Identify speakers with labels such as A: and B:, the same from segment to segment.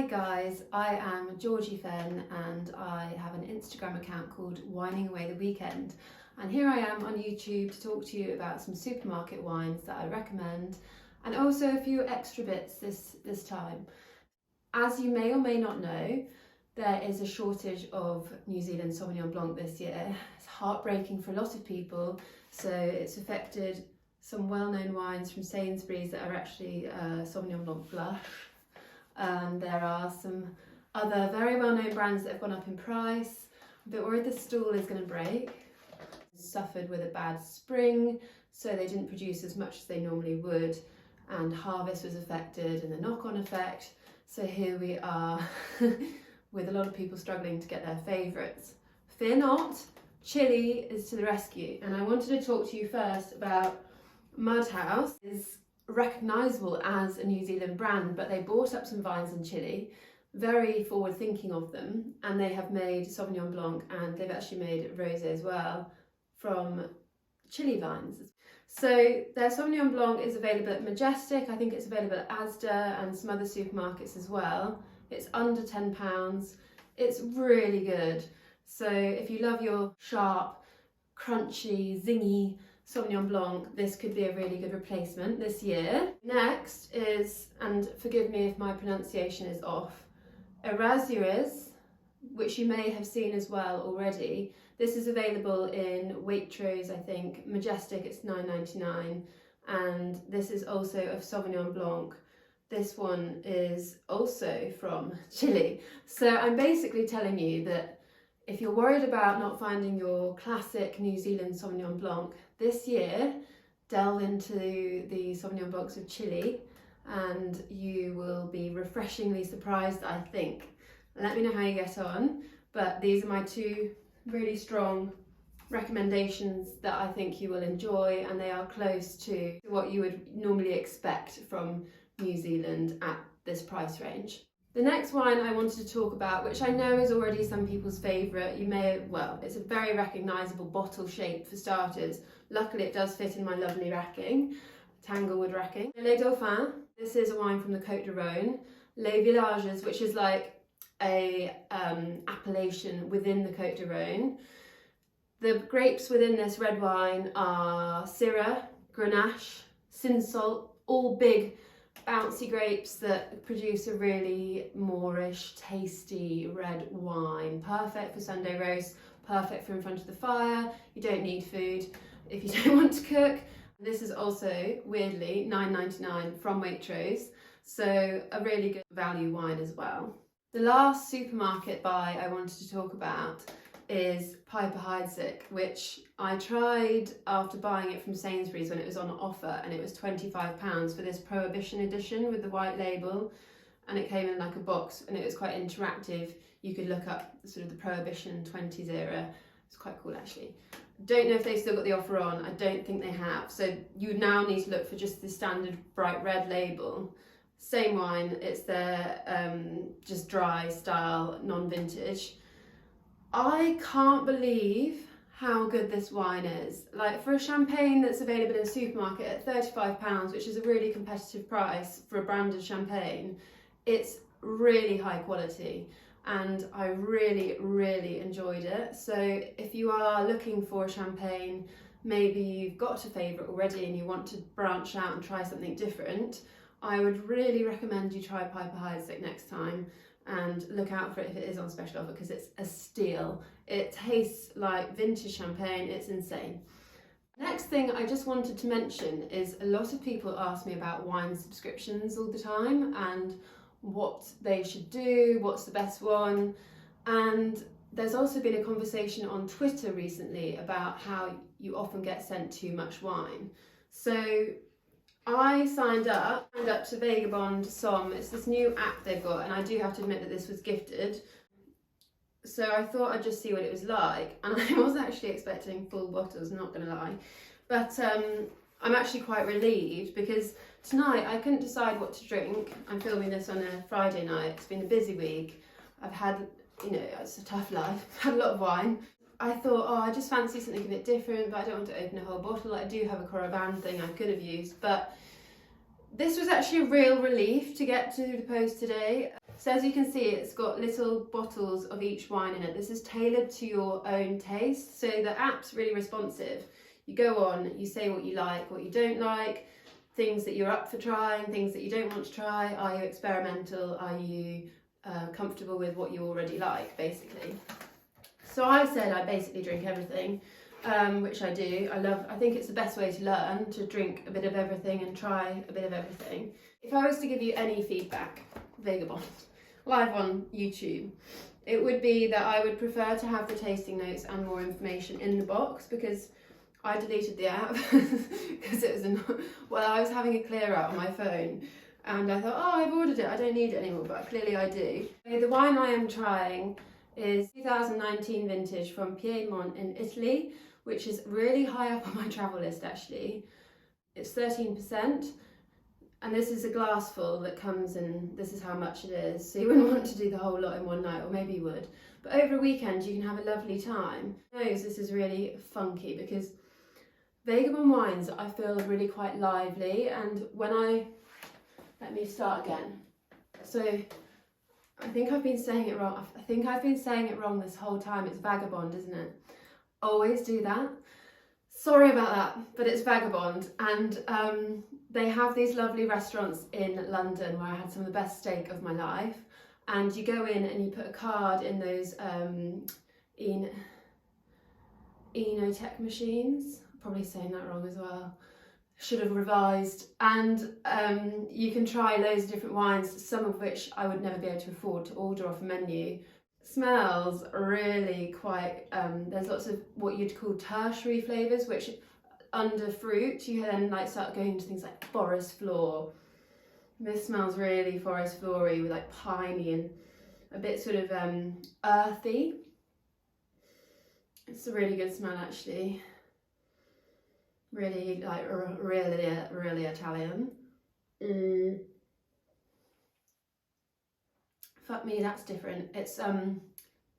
A: guys, I am Georgie Fenn and I have an Instagram account called Wining Away the Weekend, and here I am on YouTube to talk to you about some supermarket wines that I recommend and also a few extra bits this time. As you may or may not know, there is a shortage of New Zealand Sauvignon Blanc this year. It's heartbreaking for a lot of people, so it's affected some well-known wines from Sainsbury's that are actually Sauvignon Blanc Blush. There are some other very well-known brands that have gone up in price. I'm a bit worried the stall is going to break. Suffered with a bad spring, so they didn't produce as much as they normally would, and harvest was affected and the knock-on effect. So here we are with a lot of people struggling to get their favourites. Fear not, Chile is to the rescue, and I wanted to talk to you first about Mudhouse. Is recognisable as a New Zealand brand, but they bought up some vines in Chile, very forward thinking of them, and they have made Sauvignon Blanc and they've actually made rosé as well from Chile vines. So their Sauvignon Blanc is available at Majestic, I think it's available at Asda and some other supermarkets as well. It's under £10, it's really good. So if you love your sharp, crunchy, zingy Sauvignon Blanc, this could be a really good replacement this year. Next is, and forgive me if my pronunciation is off, Erasures, which you may have seen as well already. This is available in Waitrose, I think. Majestic, it's $9.99, and this is also of Sauvignon Blanc. This one is also from Chile. So I'm basically telling you that if you're worried about not finding your classic New Zealand Sauvignon Blanc this year, delve into the Sauvignon Blancs of Chile and you will be refreshingly surprised, I think. Let me know how you get on, but these are my two really strong recommendations that I think you will enjoy, and they are close to what you would normally expect from New Zealand at this price range. The next wine I wanted to talk about, which I know is already some people's favourite, it's a very recognisable bottle shape for starters. Luckily it does fit in my lovely racking, Tanglewood racking. Les Dauphins, this is a wine from the Côte de Rhône. Les Villages, which is like a appellation within the Côte de Rhône. The grapes within this red wine are Syrah, Grenache, Cinsault, all big bouncy grapes that produce a really Moorish, tasty red wine. Perfect for Sunday roast, perfect for in front of the fire. You don't need food if you don't want to cook. This is also, weirdly, $9.99 from Waitrose, so a really good value wine as well. The last supermarket buy I wanted to talk about is Piper Heidsieck, which I tried after buying it from Sainsbury's when it was on offer, and it was £25 for this Prohibition edition with the white label, and it came in like a box and it was quite interactive. You could look up sort of the Prohibition 20s era. It's quite cool actually. Don't know if they've still got the offer on, I don't think they have, so you now need to look for just the standard bright red label. Same wine, it's their just dry style, non-vintage. I can't believe how good this wine is. Like, for a champagne that's available in a supermarket at £35, which is a really competitive price for a branded champagne, it's really high quality and I really enjoyed it. So if you are looking for a champagne, maybe you've got a favourite already and you want to branch out and try something different, I would really recommend you try Piper Heidsieck next time, and look out for it if it is on special offer because it's a steal. It tastes like vintage champagne, it's insane. Next thing I just wanted to mention is a lot of people ask me about wine subscriptions all the time and what they should do, what's the best one, and there's also been a conversation on Twitter recently about how you often get sent too much wine. So I signed up to Vagabond Somm. It's this new app they've got, and I do have to admit that this was gifted. So I thought I'd just see what it was like, and I was actually expecting full bottles, not gonna lie. But I'm actually quite relieved because tonight I couldn't decide what to drink. I'm filming this on a Friday night. It's been a busy week. I've had, it's a tough life. I've had a lot of wine. I thought, I just fancy something a bit different, but I don't want to open a whole bottle. I do have a Vagabond thing I could have used, but this was actually a real relief to get to the post today. So as you can see, it's got little bottles of each wine in it. This is tailored to your own taste. So the app's really responsive. You go on, you say what you like, what you don't like, things that you're up for trying, things that you don't want to try. Are you experimental? Are you comfortable with what you already like, basically? So I said I basically drink everything, which I do. I think it's the best way to learn, to drink a bit of everything and try a bit of everything. If I was to give you any feedback, Vagabond, live on YouTube, it would be that I would prefer to have the tasting notes and more information in the box, because I deleted the app because it was I was having a clear out on my phone and I thought, oh, I've ordered it, I don't need it anymore, but clearly I do. The wine I am trying is 2019 vintage from Piedmont in Italy, which is really high up on my travel list actually. It's 13%. And this is a glass full that comes in, this is how much it is. So you wouldn't want to do the whole lot in one night, or maybe you would. But over a weekend you can have a lovely time. This is really funky because Vagabond wines I feel are really quite lively, and let me start again. So I think I've been saying it wrong. I think I've been saying it wrong this whole time. It's Vagabond, isn't it? Always do that. Sorry about that, but it's Vagabond, and they have these lovely restaurants in London where I had some of the best steak of my life, and you go in and you put a card in those Enotech machines. I'm probably saying that wrong as well. Should have revised. And you can try loads of different wines, some of which I would never be able to afford to order off a menu. Smells really quite, there's lots of what you'd call tertiary flavours, which under fruit you then like start going into things like forest floor. This smells really forest flory with like piney and a bit sort of earthy. It's a really good smell actually. Really like really Italian. Fuck me, that's different. It's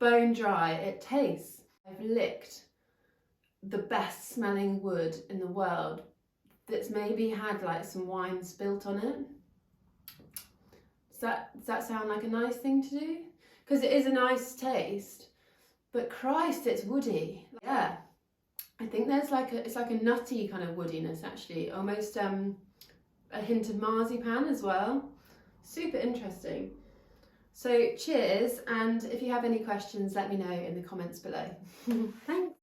A: bone dry. It tastes. I've licked the best smelling wood in the world that's maybe had like some wine spilt on it. Does that sound like a nice thing to do? Because it is a nice taste, but Christ, it's woody. Yeah, I think there's it's like a nutty kind of woodiness actually, almost a hint of marzipan as well. Super interesting. So cheers, and if you have any questions, let me know in the comments below. Thanks.